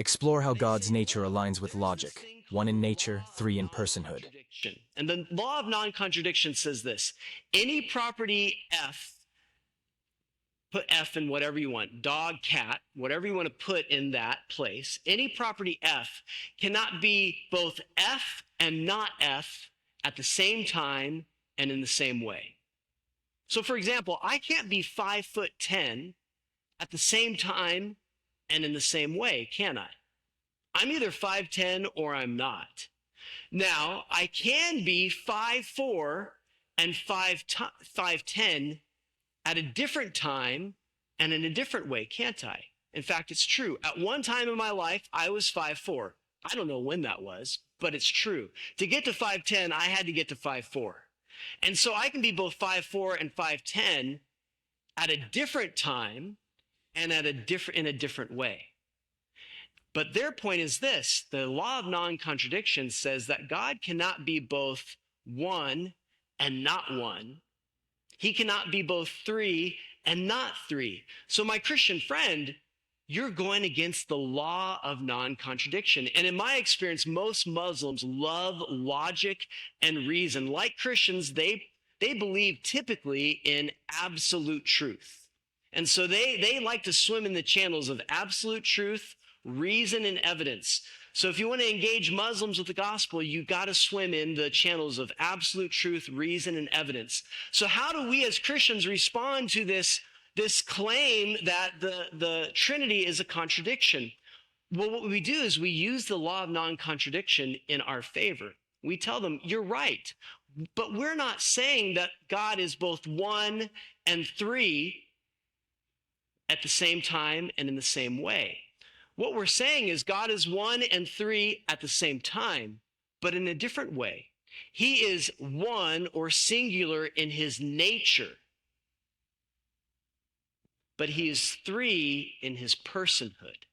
Explore how God's nature aligns with logic, one in nature, three in personhood. And the law of non-contradiction says this: any property F, put F in whatever you want, dog, cat, whatever you want to put in that place, any property F cannot be both F and not F at the same time and in the same way. So for example, I can't be 5'10" at the same time and in the same way, can I? I'm either 5'10" or I'm not. Now, I can be 5'4" and 5'10" at a different time and in a different way, can't I? In fact, it's true. At one time in my life, I was 5'4". I don't know when that was, but it's true. To get to 5'10", I had to get to 5'4". And so I can be both 5'4" and 5'10" at a different time and in a different way. But their point is this: the law of non-contradiction says that God cannot be both one and not one. He cannot be both three and not three. So my Christian friend, you're going against the law of non-contradiction. And in my experience, most Muslims love logic and reason. Like Christians, they believe typically in absolute truth. And so they like to swim in the channels of absolute truth, reason, and evidence. So if you want to engage Muslims with the gospel, you got to swim in the channels of absolute truth, reason, and evidence. So how do we as Christians respond to this claim that the Trinity is a contradiction? Well, what we do is we use the law of non-contradiction in our favor. We tell them, you're right, but we're not saying that God is both one and three at the same time and in the same way. What we're saying is God is one and three at the same time, but in a different way. He is one or singular in his nature, but he is three in his personhood.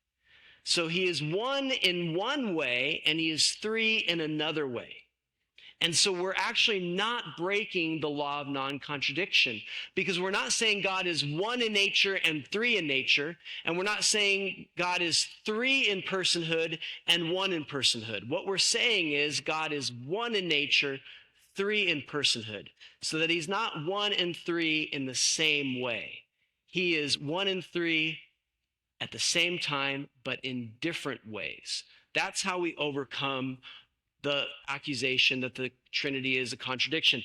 So he is one in one way and he is three in another way. And so we're actually not breaking the law of non-contradiction, because we're not saying God is one in nature and three in nature, and we're not saying God is three in personhood and one in personhood. What we're saying is God is one in nature, three in personhood, so that he's not one and three in the same way. He is one and three at the same time, but in different ways. That's how we overcome the accusation that the Trinity is a contradiction.